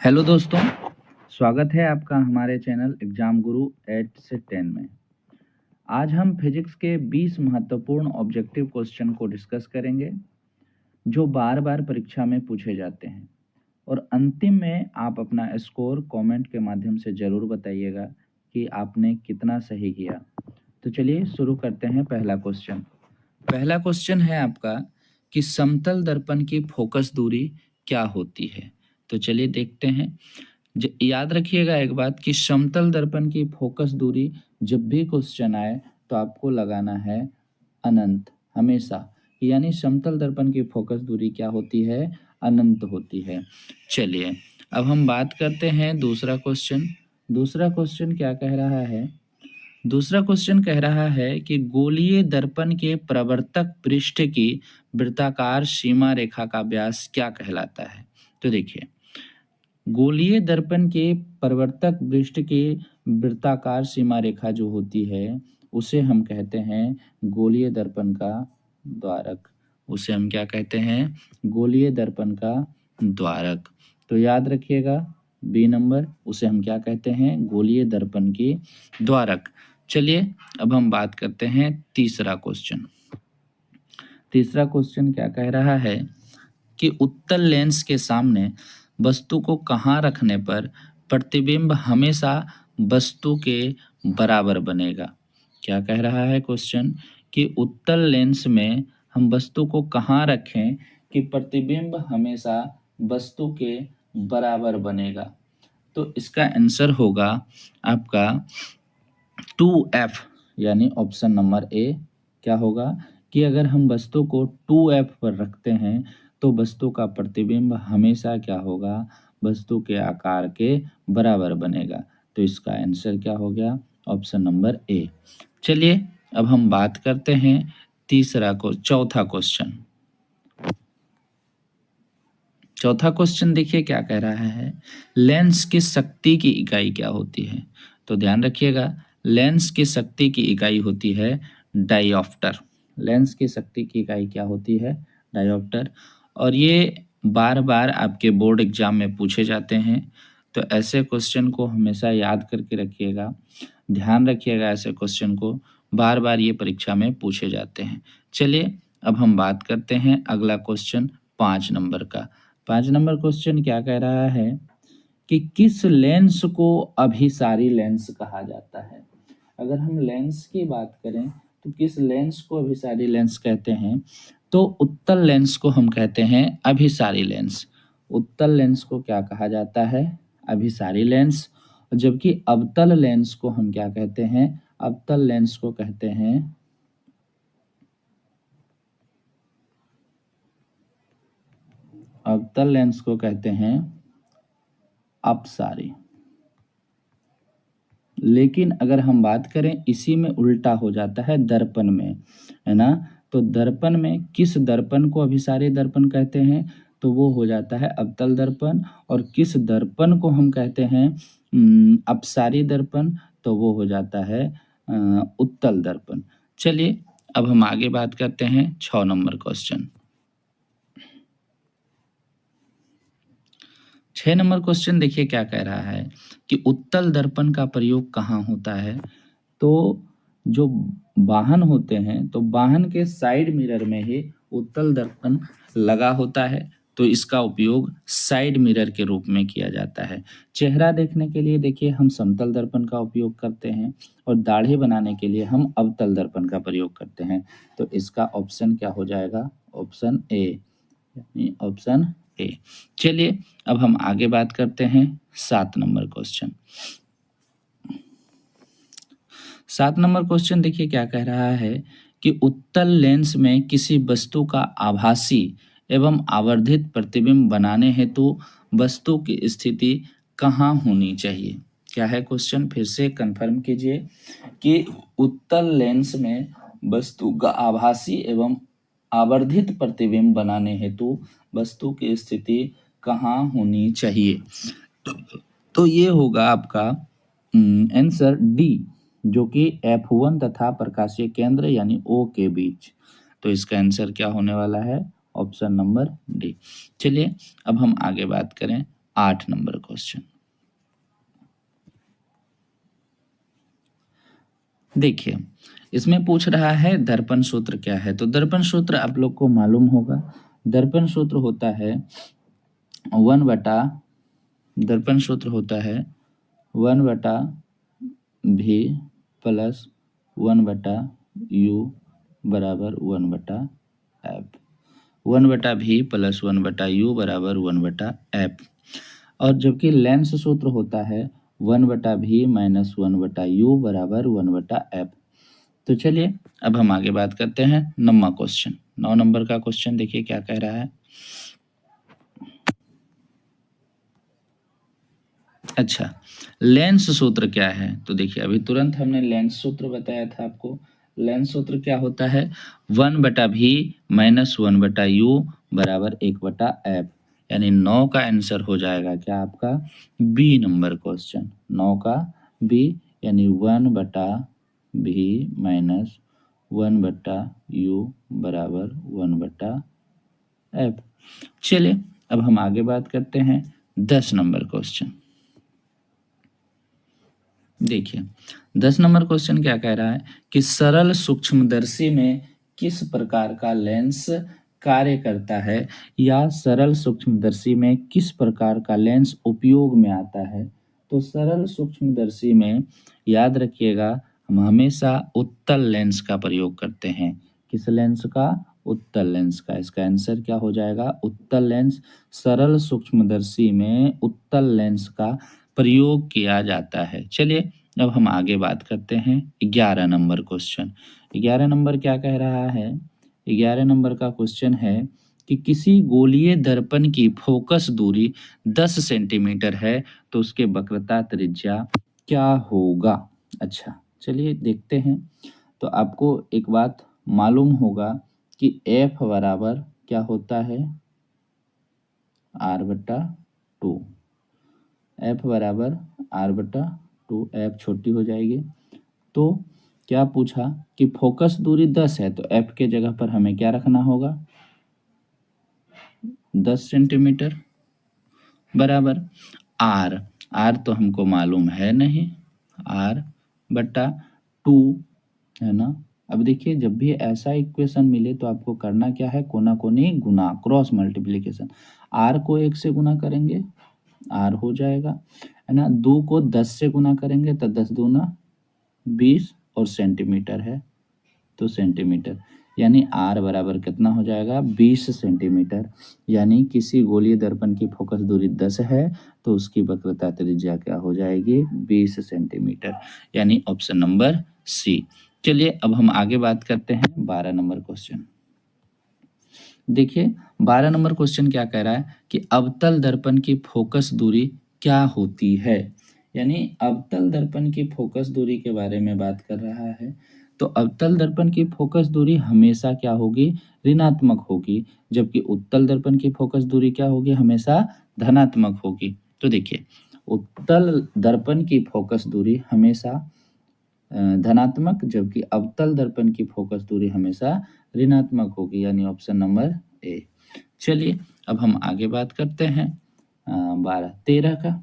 Hello दोस्तों, स्वागत है आपका हमारे चैनल एग्जाम गुरु 8 से 10 में। आज हम फिजिक्स के 20 महत्वपूर्ण ऑब्जेक्टिव क्वेश्चन को डिस्कस करेंगे जो बार बार परीक्षा में पूछे जाते हैं और अंतिम में आप अपना स्कोर कमेंट के माध्यम से ज़रूर बताइएगा कि आपने कितना सही किया। तो चलिए शुरू करते हैं। पहला क्वेश्चन है आपका कि समतल दर्पण की फोकस दूरी क्या होती है। तो चलिए देखते हैं। याद रखिएगा एक बात कि समतल दर्पण की फोकस दूरी जब भी क्वेश्चन आए तो आपको लगाना है अनंत हमेशा, यानी समतल दर्पण की फोकस दूरी क्या होती है, अनंत होती है। चलिए अब हम बात करते हैं दूसरा क्वेश्चन। दूसरा क्वेश्चन क्या कह रहा है? दूसरा क्वेश्चन कह रहा है कि गोलीय दर्पण के प्रवर्तक पृष्ठ की वृत्ताकार सीमा रेखा का व्यास क्या कहलाता है। तो देखिए, गोलीय दर्पण के प्रवर्तक पृष्ठ की वृत्ताकार सीमा रेखा जो होती है उसे हम कहते हैं गोलीय दर्पण का द्वारक। उसे हम क्या कहते हैं? गोलीय दर्पण का द्वारक। तो याद रखिएगा बी नंबर, उसे हम क्या कहते हैं? गोलीय दर्पण की द्वारक। चलिए अब हम बात करते हैं तीसरा क्वेश्चन। तीसरा क्वेश्चन क्या कह रहा है कि उत्तल लेंस के सामने वस्तु को कहाँ रखने पर प्रतिबिंब हमेशा वस्तु के बराबर बनेगा। क्या कह रहा है क्वेश्चन कि उत्तल लेंस में हम वस्तु को कहाँ रखें कि प्रतिबिंब हमेशा वस्तु के बराबर बनेगा। तो इसका आंसर होगा आपका 2F, यानी ऑप्शन नंबर ए। क्या होगा कि अगर हम वस्तु को 2F पर रखते हैं तो वस्तु का प्रतिबिंब हमेशा क्या होगा? वस्तु के आकार के बराबर बनेगा। तो इसका आंसर क्या हो गया? Option number A. चलिए अब हम बात करते हैं चौथा क्वेश्चन। चौथा क्वेश्चन देखिए क्या कह रहा है, लेंस की शक्ति की इकाई क्या होती है। तो ध्यान रखिएगा, लेंस की शक्ति की इकाई होती है डायोप्टर। लेंस की शक्ति की इकाई क्या होती है? डायोप्टर। और ये बार बार आपके बोर्ड एग्जाम में पूछे जाते हैं, तो ऐसे क्वेश्चन को हमेशा याद करके रखिएगा, ध्यान रखिएगा। ऐसे क्वेश्चन को बार बार ये परीक्षा में पूछे जाते हैं। चलिए अब हम बात करते हैं अगला क्वेश्चन 5 नंबर का। 5 नंबर क्वेश्चन क्या कह रहा है कि किस लेंस को अभिसारी लेंस कहा जाता है। अगर हम लेंस की बात करें तो किस लेंस को अभिसारी लेंस कहते हैं? तो उत्तल लेंस को हम कहते हैं अभिसारी लेंस। उत्तल लेंस को क्या कहा जाता है? अभिसारी लेंस। जबकि अवतल लेंस को हम क्या कहते हैं? अवतल लेंस को कहते हैं अवतल लेंस को कहते हैं अपसारी। लेकिन अगर हम बात करें इसी में उल्टा हो जाता है दर्पण में, है ना। तो दर्पण में किस दर्पण को अभिसारी दर्पण कहते हैं? तो वो हो जाता है अवतल दर्पण। और किस दर्पण को हम कहते हैं अपसारी दर्पण? तो वो हो जाता है उत्तल दर्पण। चलिए अब हम आगे बात करते हैं 6 नंबर क्वेश्चन। 6 नंबर क्वेश्चन देखिए क्या कह रहा है कि उत्तल दर्पण का प्रयोग कहाँ होता है। तो जो वाहन होते हैं तो वाहन के साइड मिरर में ही उत्तल दर्पण लगा होता है, तो इसका उपयोग साइड मिरर के रूप में किया जाता है। चेहरा देखने के लिए देखिए हम समतल दर्पण का उपयोग करते हैं और दाढ़ी बनाने के लिए हम अवतल दर्पण का प्रयोग करते हैं। तो इसका ऑप्शन क्या हो जाएगा? ऑप्शन ए, यानी ऑप्शन ए। चलिए अब हम आगे बात करते हैं 7 नंबर क्वेश्चन। 7 नंबर क्वेश्चन देखिए क्या कह रहा है कि उत्तल लेंस में किसी वस्तु का आभासी एवं आवर्धित प्रतिबिंब बनाने हेतु वस्तु की स्थिति कहाँ होनी चाहिए। क्या है क्वेश्चन? फिर से कंफर्म कीजिए कि उत्तल लेंस में वस्तु का आभासी एवं आवर्धित प्रतिबिंब बनाने हेतु वस्तु की स्थिति कहाँ होनी चाहिए। तो ये होगा आपका आंसर डी, जो कि F1 तथा प्रकाशीय केंद्र यानी O के बीच। तो इसका आंसर क्या होने वाला है? Option number D. चलिए अब हम आगे बात करें 8 नंबर क्वेश्चन देखिए, इसमें पूछ रहा है दर्पण सूत्र क्या है। तो दर्पण सूत्र आप लोग को मालूम होगा। दर्पण सूत्र होता है 1 बटा दर्पण सूत्र होता है 1 बटा भी प्लस 1 बटा यू बराबर 1 बटा एफ। 1 बटा भी प्लस 1 बटा यू बराबर 1 बटा एफ। और जबकि लेंस सूत्र होता है 1 बटा भी माइनस 1 बटा यू बराबर 1 बटा एफ। तो चलिए अब हम आगे बात करते हैं 9वां क्वेश्चन। 9 नंबर का क्वेश्चन देखिए क्या कह रहा है। अच्छा, लेंस सूत्र क्या है। तो देखिए अभी तुरंत हमने लेंस सूत्र बताया था आपको। लेंस सूत्र क्या होता है 1 बटा भी माइनस 1 बटा यू बराबर 1 बटा एफ। यानी 9 का आंसर हो जाएगा क्या आपका बी नंबर क्वेश्चन। 9 का बी यानी 1 बटा भी माइनस 1 बटा यू बराबर 1 बटा एफ। चलिए अब हम आगे बात करते हैं 10 नंबर क्वेश्चन। देखिए 10 नंबर क्वेश्चन क्या कह रहा है कि सरल सूक्ष्मदर्शी में किस प्रकार का लेंस कार्य करता है या सरल सूक्ष्मदर्शी में किस प्रकार का लेंस उपयोग में आता है। तो सरल सूक्ष्मदर्शी में याद रखिएगा हम हमेशा उत्तल लेंस का प्रयोग करते हैं। किस लेंस का उत्तल लेंस का। इसका आंसर क्या हो जाएगा उत्तल लेंस। सरल सूक्ष्मदर्शी में उत्तल लेंस का प्रयोग किया जाता है। चलिए अब हम आगे बात करते हैं 11 नंबर क्वेश्चन। 11 नंबर क्या कह रहा है 11 नंबर का क्वेश्चन है कि किसी गोलीय दर्पण की फोकस दूरी 10 सेंटीमीटर है तो उसके वक्रता त्रिज्या क्या होगा। अच्छा चलिए देखते हैं। तो आपको एक बात मालूम होगा कि एफ बराबर क्या होता है आर बटा टू। एफ बराबर आर बटा टू। एफ छोटी हो जाएगी। तो क्या पूछा कि फोकस दूरी 10 है तो एफ के जगह पर हमें क्या रखना होगा 10 सेंटीमीटर बराबर आर। आर तो हमको मालूम है नहीं। आर बटा टू है ना। अब देखिए जब भी ऐसा इक्वेशन मिले तो आपको करना क्या है कोना कोनी गुना क्रॉस मल्टीप्लिकेशन। आर को 1 से गुना करेंगे आर हो जाएगा है ना। 2 को 10 से गुना करेंगे तो 10 दूना 20 और सेंटीमीटर है तो सेंटीमीटर यानी आर बराबर कितना हो जाएगा 20 सेंटीमीटर। यानी किसी गोलीय दर्पण की फोकस दूरी 10 है तो उसकी वक्रता त्रिज्या क्या हो जाएगी 20 सेंटीमीटर यानी ऑप्शन नंबर सी। चलिए अब हम आगे बात करते हैं 12 नंबर क्वेश्चन। देखिए 12 नंबर क्वेश्चन क्या कह रहा है कि अवतल दर्पण की फोकस दूरी क्या होती है। यानी अवतल दर्पण की फोकस दूरी के बारे में बात कर रहा है। तो अवतल दर्पण की फोकस दूरी हमेशा क्या होगी ऋणात्मक होगी जबकि उत्तल दर्पण की फोकस दूरी क्या होगी हमेशा धनात्मक होगी। तो देखिए उत्तल दर्पण की फोकस दूरी हमेशा धनात्मक जबकि अवतल दर्पण की फोकस दूरी हमेशा ऋणात्मक होगी यानी ऑप्शन नंबर ए। चलिए अब हम आगे बात करते हैं 13 का।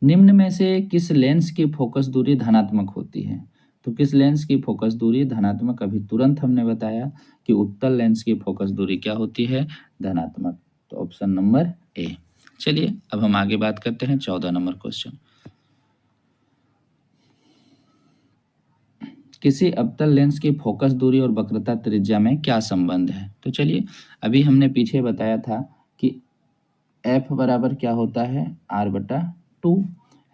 निम्न में से किस लेंस की फोकस दूरी धनात्मक होती है। तो किस लेंस की फोकस दूरी धनात्मक अभी तुरंत हमने बताया कि उत्तल लेंस की फोकस दूरी क्या होती है धनात्मक। तो ऑप्शन नंबर ए। चलिए अब हम आगे बात करते हैं 14 नंबर क्वेश्चन। किसी अवतल लेंस की फोकस दूरी और वक्रता त्रिज्या में क्या संबंध है। तो चलिए अभी हमने पीछे बताया था कि एफ बराबर क्या होता है आर बटा टू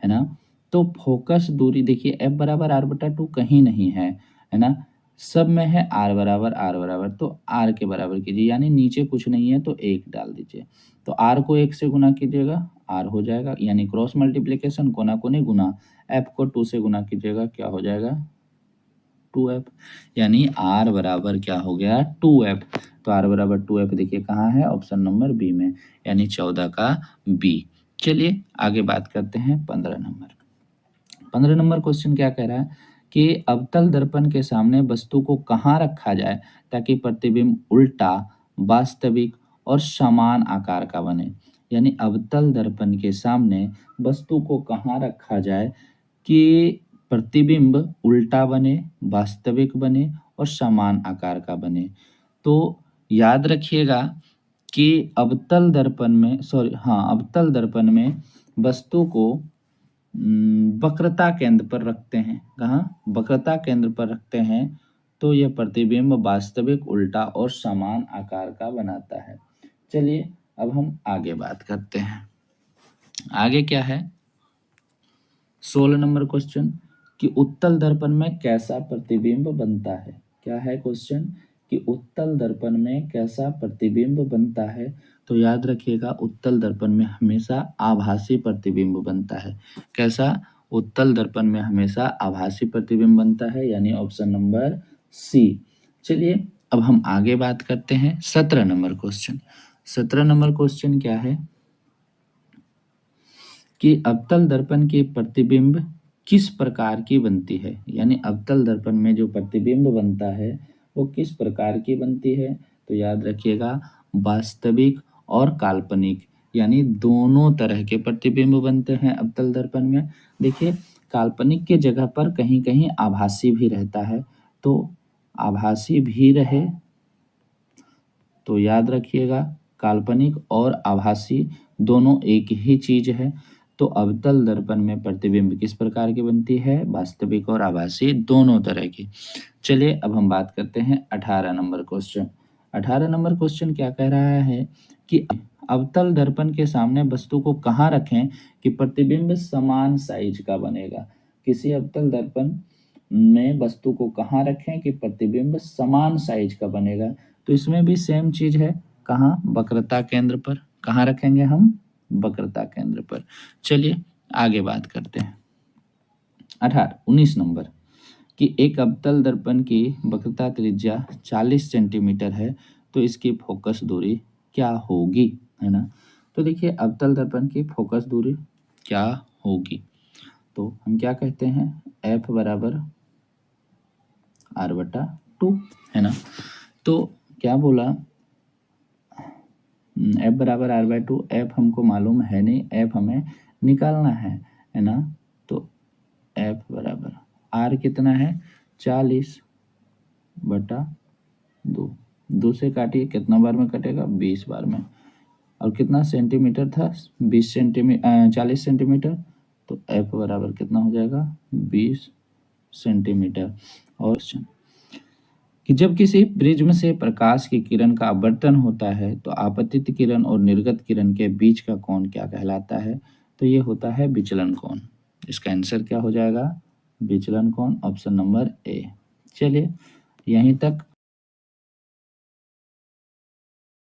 है ना। तो फोकस दूरी देखिए एफ बराबर आर बटा टू कहीं नहीं है ना। सब में है आर बराबर तो आर के बराबर कीजिए यानी नीचे कुछ नहीं है तो 1 डाल दीजिए। तो आर को 1 से गुना कीजिएगा आर हो जाएगा यानी क्रॉस मल्टीप्लिकेशन कोना कोनी गुना। एफ को 2 से गुना कीजिएगा क्या हो जाएगा 2f यानी r बराबर क्या हो गया 2f। तो r बराबर 2f देखिए कहाँ है ऑप्शन नंबर बी में यानी 14 का बी। चलिए आगे बात करते हैं 15 नंबर। 15 नंबर क्वेश्चन क्या कह रहा है कि अवतल दर्पण के सामने वस्तु को कहाँ रखा जाए ताकि प्रतिबिंब उल्टा वास्तविक और समान आकार का बने। यानी अवतल दर्पण के सामने वस्तु को कहाँ रखा जाए कि प्रतिबिंब उल्टा बने, वास्तविक बने और समान आकार का बने। तो याद रखिएगा कि अवतल दर्पण में वस्तु को वक्रता केंद्र पर रखते हैं। कहाँ? वक्रता केंद्र पर रखते हैं तो यह प्रतिबिंब वास्तविक, उल्टा और समान आकार का बनाता है। चलिए अब हम आगे बात करते हैं। आगे क्या है? 16 नंबर क्वेश्चन कि उत्तल दर्पण में कैसा प्रतिबिंब बनता है। क्या है क्वेश्चन कि उत्तल दर्पण में कैसा प्रतिबिंब बनता है। तो याद रखिएगा उत्तल दर्पण में हमेशा आभासी प्रतिबिंब बनता है। कैसा? उत्तल दर्पण में हमेशा आभासी प्रतिबिंब बनता है, यानी ऑप्शन नंबर सी। चलिए अब हम आगे बात करते हैं 17 नंबर क्वेश्चन। 17 नंबर क्वेश्चन क्या है कि अवतल दर्पण की प्रतिबिंब किस प्रकार की बनती है। यानी अवतल दर्पण में जो प्रतिबिंब बनता है वो किस प्रकार की बनती है। तो याद रखिएगा वास्तविक और काल्पनिक, यानी दोनों तरह के प्रतिबिंब बनते हैं अवतल दर्पण में। देखिए काल्पनिक के जगह पर कहीं कहीं आभासी भी रहता है, तो आभासी भी रहे तो याद रखिएगा काल्पनिक और आभासी दोनों एक ही चीज है। तो अवतल दर्पण में प्रतिबिंब किस प्रकार की बनती है? वास्तविक और आभासी दोनों तरह की। चलिए अब हम बात करते हैं 18 नंबर क्वेश्चन। 18 नंबर क्वेश्चन क्या कह रहा है कि अवतल दर्पण के सामने वस्तु को कहाँ रखें कि प्रतिबिंब समान साइज का बनेगा। किसी अवतल दर्पण में वस्तु को कहाँ रखें कि प्रतिबिंब समान साइज का बनेगा। तो इसमें भी सेम चीज है। कहाँ? वक्रता केंद्र पर। कहाँ रखेंगे हम? वक्रता केंद्र पर। चलिए आगे बात करते हैं 19 नंबर कि एक अवतल दर्पण की वक्रता त्रिज्या 40 सेंटीमीटर है तो इसकी फोकस दूरी क्या होगी, है ना। तो देखिए अवतल दर्पण की फोकस दूरी क्या होगी, तो हम क्या कहते हैं F बराबर R/2, है ना। तो क्या बोला F बराबर R/2। F हमको मालूम है नहीं, F हमें निकालना है ना। तो F बराबर R कितना है 40/2। 2 से काटिए कितना बार में कटेगा 20 बार में। और कितना सेंटीमीटर था 40 सेंटीमीटर। तो F बराबर कितना हो जाएगा 20 सेंटीमीटर। और कि जब किसी प्रिज्म से प्रकाश की किरण का अपवर्तन होता है तो आपतित किरण और निर्गत किरण के बीच का कोण क्या कहलाता है। तो ये होता है विचलन कोण। इसका आंसर क्या हो जाएगा विचलन कोण, ऑप्शन नंबर ए। चलिए यहीं तक